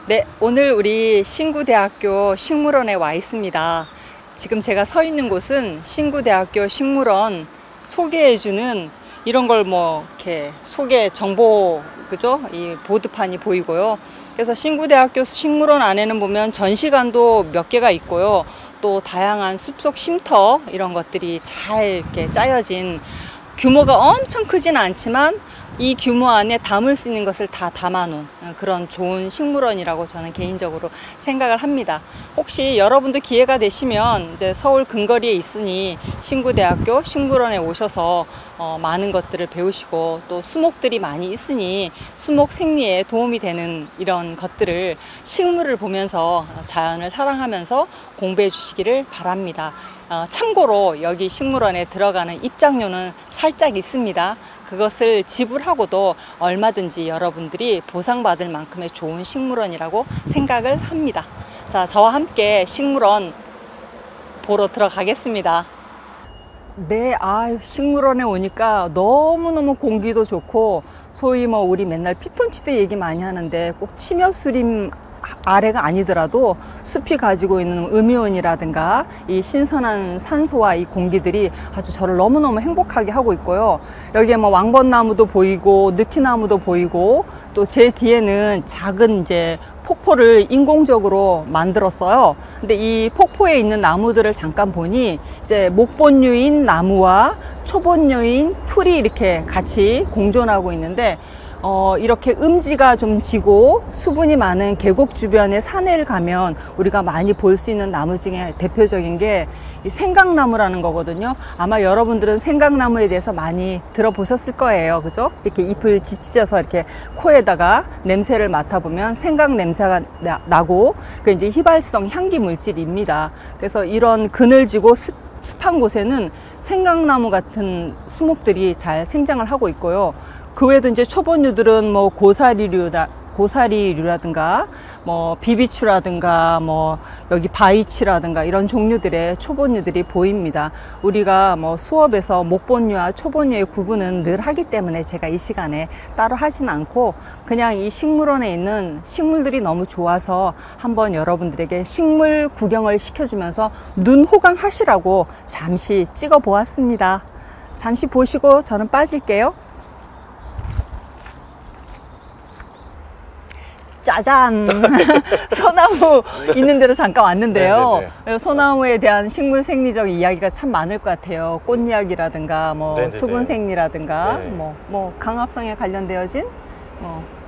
네, 오늘 우리 신구대학교 식물원에 와 있습니다. 지금 제가 서 있는 곳은 신구대학교 식물원 소개해주는 이런 걸 이렇게 소개 정보, 그죠? 이 보드판이 보이고요. 그래서 신구대학교 식물원 안에는 보면 전시관도 몇 개가 있고요. 또 다양한 숲속 쉼터 이런 것들이 잘 이렇게 짜여진, 규모가 엄청 크진 않지만 이 규모 안에 담을 수 있는 것을 다 담아놓은 그런 좋은 식물원이라고 저는 개인적으로 생각을 합니다. 혹시 여러분도 기회가 되시면 이제 서울 근거리에 있으니 신구대학교 식물원에 오셔서 많은 것들을 배우시고, 또 수목들이 많이 있으니 수목 생리에 도움이 되는 이런 것들을, 식물을 보면서 자연을 사랑하면서 공부해 주시기를 바랍니다. 참고로 여기 식물원에 들어가는 입장료는 살짝 있습니다. 그것을 지불하고도 얼마든지 여러분들이 보상받을 만큼의 좋은 식물원이라고 생각을 합니다. 자, 저와 함께 식물원 보러 들어가겠습니다. 네, 식물원에 오니까 너무너무 공기도 좋고, 소위 우리 맨날 피톤치드 얘기 많이 하는데 꼭 침엽수림 아래가 아니더라도 숲이 가지고 있는 음이온이라든가 이 신선한 산소와 이 공기들이 아주 저를 너무너무 행복하게 하고 있고요. 여기에 왕벚나무도 보이고 느티나무도 보이고, 또 제 뒤에는 작은 이제 폭포를 인공적으로 만들었어요. 근데 이 폭포에 있는 나무들을 잠깐 보니 이제 목본류인 나무와 초본류인 풀이 이렇게 같이 공존하고 있는데, 이렇게 음지가 좀 지고 수분이 많은 계곡 주변의 산에를 가면 우리가 많이 볼 수 있는 나무 중에 대표적인 게 이 생강나무라는 거거든요. 아마 여러분들은 생강나무에 대해서 많이 들어보셨을 거예요. 그죠? 이렇게 잎을 지찢어서 이렇게 코에다가 냄새를 맡아보면 생강 냄새가 나고, 그 이제 휘발성 향기 물질입니다. 그래서 이런 그늘지고 습한 곳에는 생강나무 같은 수목들이 잘 생장을 하고 있고요. 그 외에도 이제 초본류들은 고사리류라든가 비비추라든가 여기 바이치라든가 이런 종류들의 초본류들이 보입니다. 우리가 수업에서 목본류와 초본류의 구분은 늘 하기 때문에 제가 이 시간에 따로 하진 않고, 그냥 이 식물원에 있는 식물들이 너무 좋아서 한번 여러분들에게 식물 구경을 시켜주면서 눈 호강하시라고 잠시 찍어 보았습니다. 잠시 보시고 저는 빠질게요. 짜잔! 소나무 있는 데로 잠깐 왔는데요. 네네네. 소나무에 대한 식물 생리적 이야기가 참 많을 것 같아요. 꽃 이야기라든가 수분 생리라든가 네. 강합성에 관련되어진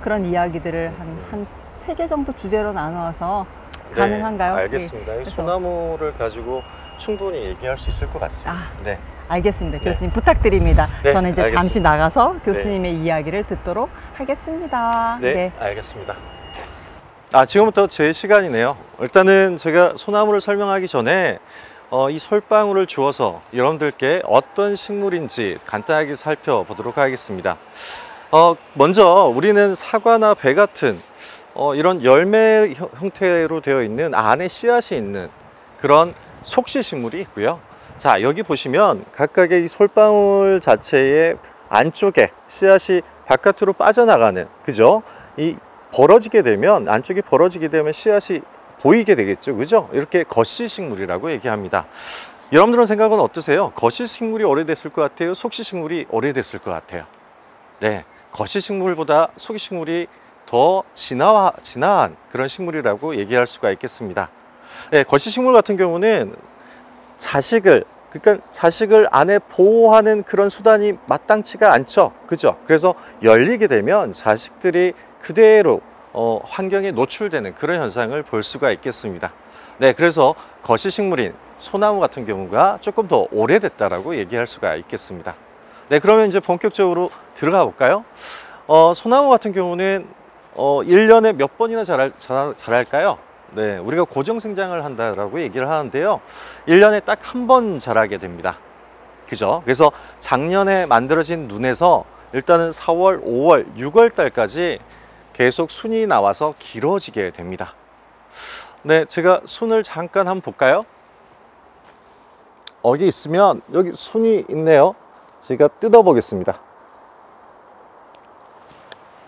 그런 이야기들을 한 3개 정도 주제로 나누어서 가능한가요? 네, 알겠습니다. 네. 소나무를 가지고 충분히 얘기할 수 있을 것 같습니다. 네. 알겠습니다. 교수님 부탁드립니다. 네, 저는 이제 알겠습니다. 잠시 나가서 교수님의 이야기를 듣도록 하겠습니다. 네. 알겠습니다. 지금부터 제 시간이네요. 일단은 제가 소나무를 설명하기 전에 이 솔방울을 주워서 여러분들께 어떤 식물인지 간단하게 살펴보도록 하겠습니다. 먼저 우리는 사과나 배 같은 이런 열매 형태로 되어 있는 안에 씨앗이 있는 그런 속시 식물이 있고요. 자, 여기 보시면 각각의 이 솔방울 자체의 안쪽에 씨앗이 바깥으로 빠져나가는, 그죠? 안쪽이 벌어지게 되면 씨앗이 보이게 되겠죠. 그죠? 이렇게 거시 식물이라고 얘기합니다. 여러분들은 생각은 어떠세요? 거시 식물이 오래됐을 것 같아요? 속시 식물이 오래됐을 것 같아요? 네. 거시 식물보다 속시 식물이 더 진화한 그런 식물이라고 얘기할 수가 있겠습니다. 네. 거시 식물 같은 경우는 자식을 안에 보호하는 그런 수단이 마땅치가 않죠. 그죠? 그래서 열리게 되면 자식들이 그대로 환경에 노출되는 그런 현상을 볼 수가 있겠습니다. 네, 그래서 거시식물인 소나무 같은 경우가 조금 더 오래됐다라고 얘기할 수가 있겠습니다. 네, 그러면 이제 본격적으로 들어가 볼까요? 소나무 같은 경우는 1년에 몇 번이나 자랄까요? 네, 우리가 고정 생장을 한다라고 얘기를 하는데요. 1년에 딱 한 번 자라게 됩니다. 그죠? 그래서 작년에 만들어진 눈에서 일단은 4월, 5월, 6월 달까지 계속 순이 나와서 길어지게 됩니다. 네, 제가 순을 잠깐 한번 볼까요? 여기 있으면 여기 순이 있네요. 제가 뜯어 보겠습니다.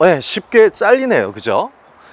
네, 쉽게 잘리네요. 그죠?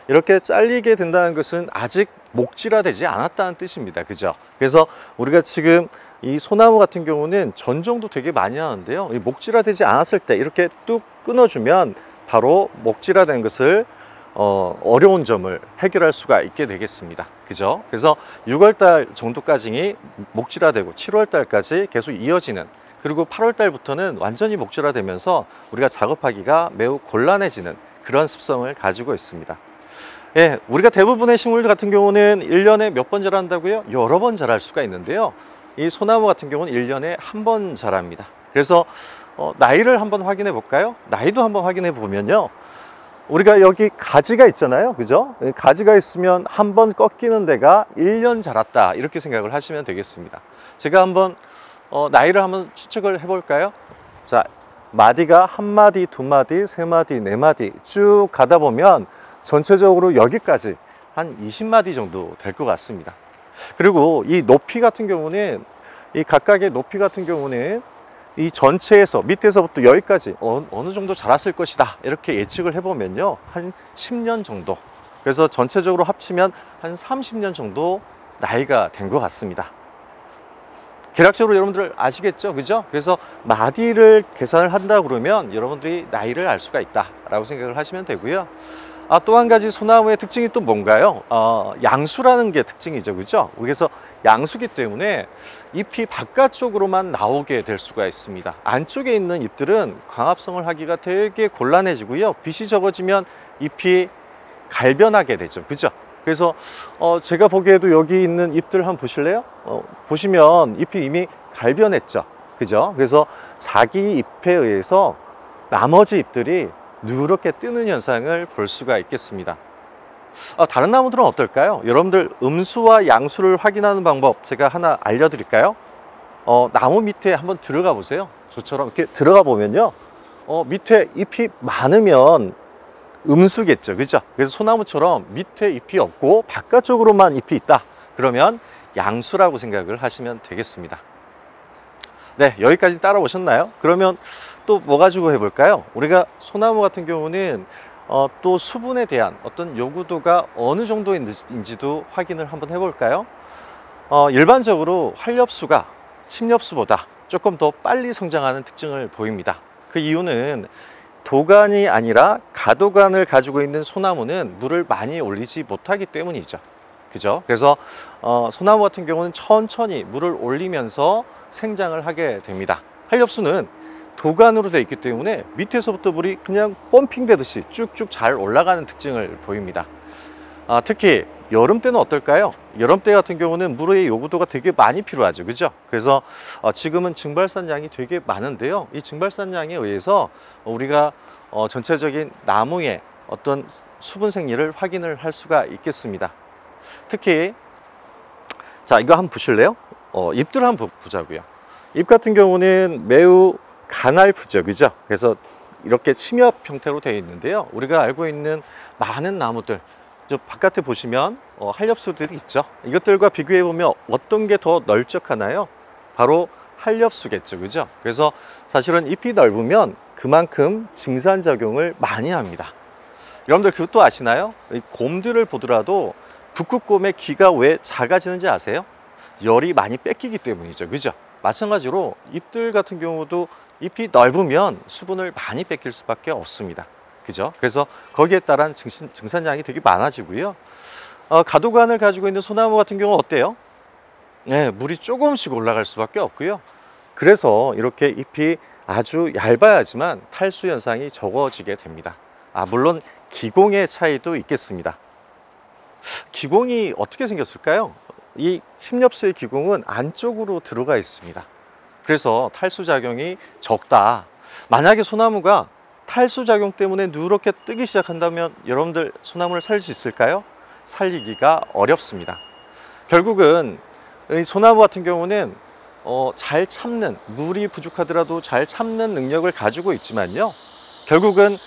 이렇게 잘리게 된다는 것은 아직 목질화되지 않았다는 뜻입니다. 그죠? 그래서 우리가 지금 이 소나무 같은 경우는 전종도 되게 많이 하는데요. 이 목질화되지 않았을 때 이렇게 뚝 끊어주면 바로 목질화된 것을 어려운 점을 해결할 수가 있게 되겠습니다. 그죠? 그래서 6월달 정도까지 목질화되고 7월달까지 계속 이어지는, 그리고 8월달부터는 완전히 목질화되면서 우리가 작업하기가 매우 곤란해지는 그런 습성을 가지고 있습니다. 예, 우리가 대부분의 식물들 같은 경우는 1년에 몇 번 자란다고요? 여러 번 자랄 수가 있는데요. 이 소나무 같은 경우는 1년에 한 번 자랍니다. 그래서 나이를 한번 확인해 볼까요? 나이도 한번 확인해 보면요, 우리가 여기 가지가 있잖아요. 그죠? 가지가 있으면 한 번 꺾이는 데가 1년 자랐다, 이렇게 생각을 하시면 되겠습니다. 제가 한번 나이를 한번 추측을 해 볼까요? 자, 마디가 한 마디, 두 마디, 세 마디, 네 마디 쭉 가다 보면 전체적으로 여기까지 한 20마디 정도 될 것 같습니다. 그리고 이 높이 같은 경우는, 이 각각의 높이 같은 경우는 이 전체에서 밑에서부터 여기까지 어느 정도 자랐을 것이다, 이렇게 예측을 해보면요, 한 10년 정도, 그래서 전체적으로 합치면 한 30년 정도 나이가 된 것 같습니다. 계략적으로 여러분들 아시겠죠? 그죠? 그래서 마디를 계산을 한다 그러면 여러분들이 나이를 알 수가 있다 라고 생각을 하시면 되고요. 또 한 가지 소나무의 특징이 또 뭔가요? 양수라는 게 특징이죠. 그죠? 그래서 양수기 때문에 잎이 바깥쪽으로만 나오게 될 수가 있습니다. 안쪽에 있는 잎들은 광합성을 하기가 되게 곤란해지고요. 빛이 적어지면 잎이 갈변하게 되죠. 그죠? 그래서 제가 보기에도 여기 있는 잎들 한번 보실래요? 보시면 잎이 이미 갈변했죠. 그죠? 그래서 자기 잎에 의해서 나머지 잎들이 누렇게 뜨는 현상을 볼 수가 있겠습니다. 다른 나무들은 어떨까요? 여러분들 음수와 양수를 확인하는 방법 제가 하나 알려드릴까요? 나무 밑에 한번 들어가 보세요. 저처럼 이렇게 들어가 보면요, 밑에 잎이 많으면 음수겠죠. 그죠? 그래서 소나무처럼 밑에 잎이 없고 바깥쪽으로만 잎이 있다, 그러면 양수라고 생각을 하시면 되겠습니다. 네, 여기까지 따라오셨나요? 그러면 또 뭐 가지고 해볼까요? 우리가 소나무 같은 경우는 또 수분에 대한 어떤 요구도가 어느 정도인지도 확인을 한번 해볼까요? 일반적으로 활엽수가 침엽수보다 조금 더 빨리 성장하는 특징을 보입니다. 그 이유는 도간이 아니라 가도간을 가지고 있는 소나무는 물을 많이 올리지 못하기 때문이죠. 그죠? 그래서 소나무 같은 경우는 천천히 물을 올리면서 생장을 하게 됩니다. 활엽수는 도간으로 되어 있기 때문에 밑에서부터 물이 그냥 펌핑 되듯이 쭉쭉 잘 올라가는 특징을 보입니다. 특히 여름 때는 어떨까요? 여름 때 같은 경우는 물의 요구도가 되게 많이 필요하죠. 그죠? 그래서 지금은 증발산량이 되게 많은데요, 이 증발산량에 의해서 우리가 전체적인 나무의 어떤 수분 생리를 확인을 할 수가 있겠습니다. 특히 자, 이거 한번 보실래요? 잎들 한번 보자고요. 잎 같은 경우는 매우 가냘프죠. 그죠? 그래서 이렇게 침엽 형태로 되어 있는데요, 우리가 알고 있는 많은 나무들, 저 바깥에 보시면 활엽수들이 있죠. 이것들과 비교해 보면 어떤 게 더 널쩍하나요? 바로 활엽수겠죠. 그죠? 그래서 사실은 잎이 넓으면 그만큼 증산작용을 많이 합니다. 여러분들 그것도 아시나요? 이 곰들을 보더라도 북극곰의 귀가 왜 작아지는지 아세요? 열이 많이 뺏기기 때문이죠. 그죠? 마찬가지로 잎들 같은 경우도 잎이 넓으면 수분을 많이 뺏길 수밖에 없습니다. 그죠? 그래서 거기에 따른 증산량이 되게 많아지고요. 가도관을 가지고 있는 소나무 같은 경우는 어때요? 네, 물이 조금씩 올라갈 수밖에 없고요. 그래서 이렇게 잎이 아주 얇아야지만 탈수 현상이 적어지게 됩니다. 물론 기공의 차이도 있겠습니다. 기공이 어떻게 생겼을까요? 이 침엽수의 기공은 안쪽으로 들어가 있습니다. 그래서 탈수작용이 적다. 만약에 소나무가 탈수작용 때문에 누렇게 뜨기 시작한다면 여러분들 소나무를 살릴 수 있을까요? 살리기가 어렵습니다. 결국은 이 소나무 같은 경우는 잘 참는, 물이 부족하더라도 잘 참는 능력을 가지고 있지만요, 결국은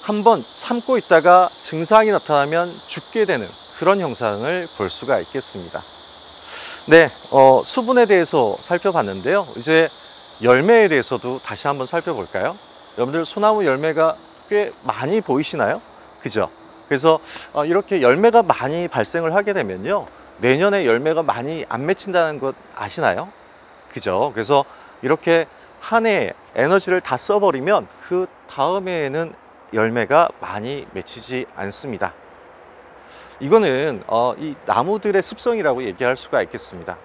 한번 참고 있다가 증상이 나타나면 죽게 되는 그런 형상을 볼 수가 있겠습니다. 네, 수분에 대해서 살펴봤는데요, 이제 열매에 대해서도 다시 한번 살펴볼까요? 여러분들 소나무 열매가 꽤 많이 보이시나요? 그죠? 그래서 이렇게 열매가 많이 발생을 하게 되면요, 내년에 열매가 많이 안 맺힌다는 것 아시나요? 그죠? 그래서 이렇게 한 해에 에너지를 다 써버리면 그 다음 해에는 열매가 많이 맺히지 않습니다. 이거는 이 나무들의 습성이라고 얘기할 수가 있겠습니다.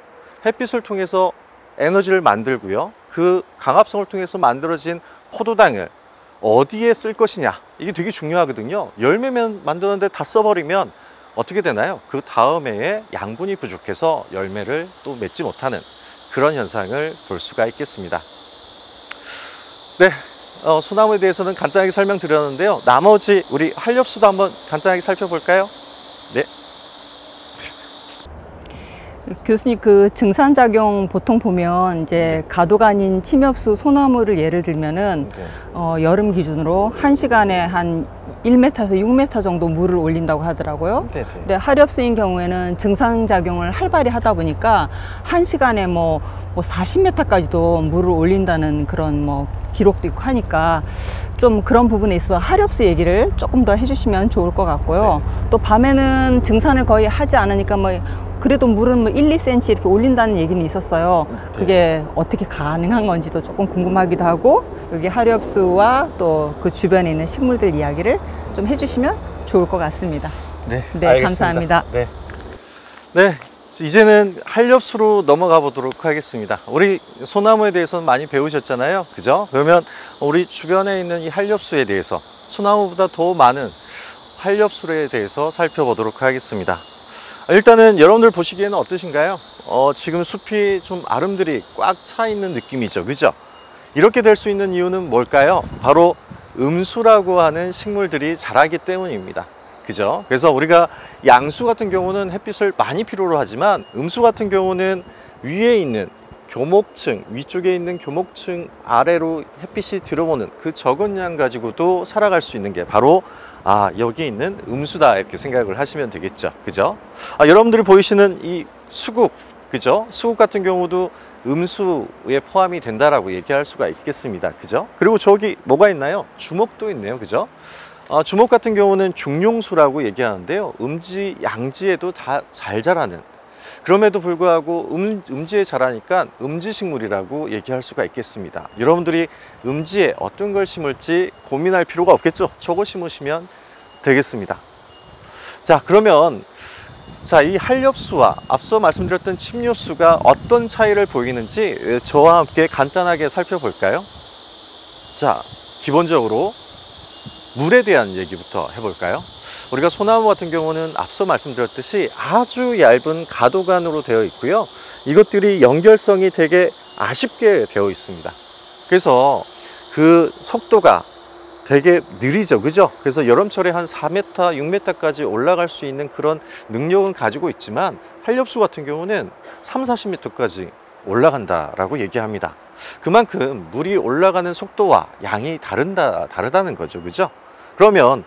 햇빛을 통해서 에너지를 만들고요, 그 강합성을 통해서 만들어진 포도당을 어디에 쓸 것이냐, 이게 되게 중요하거든요. 열매면 만드는데 다 써버리면 어떻게 되나요? 그 다음 해에 양분이 부족해서 열매를 또 맺지 못하는 그런 현상을 볼 수가 있겠습니다. 네, 소나무에 대해서는 간단하게 설명드렸는데요, 나머지 우리 한렵수도 한번 간단하게 살펴볼까요? 네. 교수님, 그 증산작용 보통 보면 이제 가도가 아닌 침엽수 소나무를 예를 들면은 여름 기준으로 1시간에 한 1m에서 6m 정도 물을 올린다고 하더라고요. 근데 하렵수인 경우에는 증산작용을 활발히 하다 보니까 1시간에 뭐 40m까지도 물을 올린다는 그런 뭐 기록도 있고 하니까 좀 그런 부분에 있어 하렵수 얘기를 조금 더 해주시면 좋을 것 같고요. 또 밤에는 증산을 거의 하지 않으니까 뭐 그래도 물은 뭐 1, 2cm 이렇게 올린다는 얘기는 있었어요. 그게 어떻게 가능한 건지도 조금 궁금하기도 하고, 여기 하렵수와 또 그 주변에 있는 식물들 이야기를 좀 해주시면 좋을 것 같습니다. 네, 네, 감사합니다. 네. 네, 이제는 한렵수로 넘어가 보도록 하겠습니다. 우리 소나무에 대해서는 많이 배우셨잖아요, 그죠? 그러면 우리 주변에 있는 이 한렵수에 대해서, 소나무보다 더 많은 한렵수에 대해서 살펴보도록 하겠습니다. 일단은 여러분들 보시기에는 어떠신가요? 지금 숲이 좀 아름들이 꽉 차 있는 느낌이죠, 그죠? 이렇게 될 수 있는 이유는 뭘까요? 바로 음수라고 하는 식물들이 자라기 때문입니다, 그죠? 그래서 우리가 양수 같은 경우는 햇빛을 많이 필요로 하지만, 음수 같은 경우는 위에 있는 교목층, 위쪽에 있는 교목층 아래로 햇빛이 들어오는 그 적은 양 가지고도 살아갈 수 있는 게 바로 여기 있는 음수다, 이렇게 생각을 하시면 되겠죠, 그죠? 여러분들이 보이시는 이 수국, 그죠? 수국 같은 경우도 음수에 포함이 된다라고 얘기할 수가 있겠습니다, 그죠? 그리고 저기 뭐가 있나요? 주목도 있네요, 그죠? 주목 같은 경우는 중용수라고 얘기하는데요, 음지, 양지에도 다 잘 자라는, 그럼에도 불구하고 음지에 자라니까 음지식물이라고 얘기할 수가 있겠습니다. 여러분들이 음지에 어떤 걸 심을지 고민할 필요가 없겠죠? 저거 심으시면 되겠습니다. 자, 그러면 이 한렵수와 앞서 말씀드렸던 침엽수가 어떤 차이를 보이는지 저와 함께 간단하게 살펴볼까요? 자, 기본적으로 물에 대한 얘기부터 해볼까요? 우리가 소나무 같은 경우는 앞서 말씀드렸듯이 아주 얇은 가도관으로 되어 있고요, 이것들이 연결성이 되게 아쉽게 되어 있습니다. 그래서 그 속도가 되게 느리죠, 그죠? 그래서 여름철에 한 4m, 6m까지 올라갈 수 있는 그런 능력은 가지고 있지만, 한렵수 같은 경우는 3, 40m까지 올라간다라고 얘기합니다. 그만큼 물이 올라가는 속도와 양이 다르다는 거죠, 그죠? 그러면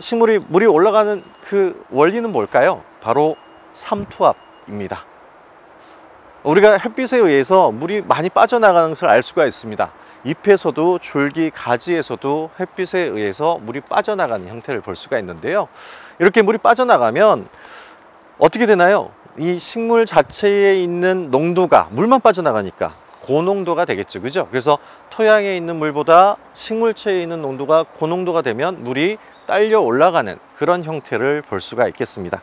식물이 물이 올라가는 그 원리는 뭘까요? 바로 삼투압입니다. 우리가 햇빛에 의해서 물이 많이 빠져나가는 것을 알 수가 있습니다. 잎에서도 줄기, 가지에서도 햇빛에 의해서 물이 빠져나가는 형태를 볼 수가 있는데요, 이렇게 물이 빠져나가면 어떻게 되나요? 이 식물 자체에 있는 농도가, 물만 빠져나가니까 고농도가 되겠죠, 그죠? 그래서 토양에 있는 물보다 식물체에 있는 농도가 고농도가 되면 물이 딸려 올라가는 그런 형태를 볼 수가 있겠습니다.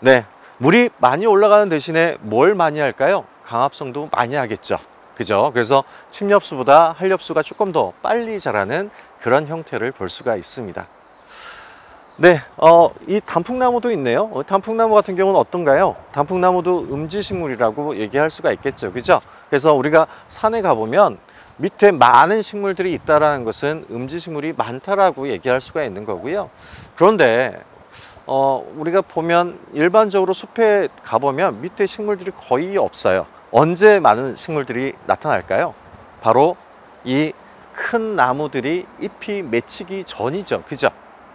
네, 물이 많이 올라가는 대신에 뭘 많이 할까요? 강합성도 많이 하겠죠, 그죠? 그래서 침엽수보다 한렵수가 조금 더 빨리 자라는 그런 형태를 볼 수가 있습니다. 네, 이 단풍나무도 있네요. 단풍나무 같은 경우는 어떤가요? 단풍나무도 음지식물이라고 얘기할 수가 있겠죠, 그죠? 그래서 우리가 산에 가보면 밑에 많은 식물들이 있다는 것은 음지식물이 많다라고 얘기할 수가 있는 거고요. 그런데 우리가 보면 일반적으로 숲에 가보면 밑에 식물들이 거의 없어요. 언제 많은 식물들이 나타날까요? 바로 이 큰 나무들이 잎이 맺히기 전이죠, 그죠?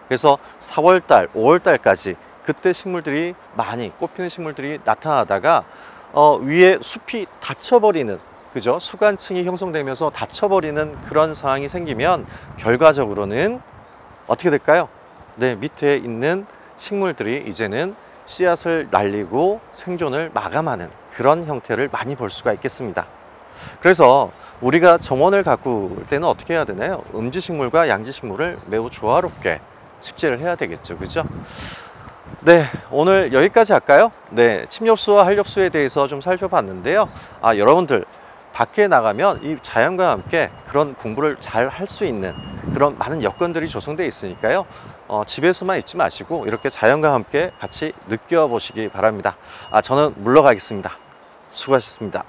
그래서 4월달, 5월달까지 그때 식물들이 많이, 꽃피는 식물들이 나타나다가 위에 숲이 닫혀버리는, 그죠? 수간층이 형성되면서 닫혀버리는 그런 상황이 생기면 결과적으로는 어떻게 될까요? 네, 밑에 있는 식물들이 이제는 씨앗을 날리고 생존을 마감하는 그런 형태를 많이 볼 수가 있겠습니다. 그래서 우리가 정원을 가꿀 때는 어떻게 해야 되나요? 음지식물과 양지식물을 매우 조화롭게 식재를 해야 되겠죠. 그죠? 네, 오늘 여기까지 할까요? 네, 침엽수와 한엽수에 대해서 좀 살펴봤는데요. 여러분들 밖에 나가면 이 자연과 함께 그런 공부를 잘 할 수 있는 그런 많은 여건들이 조성되어 있으니까요. 집에서만 있지 마시고 이렇게 자연과 함께 같이 느껴보시기 바랍니다. 저는 물러가겠습니다. 수고하셨습니다.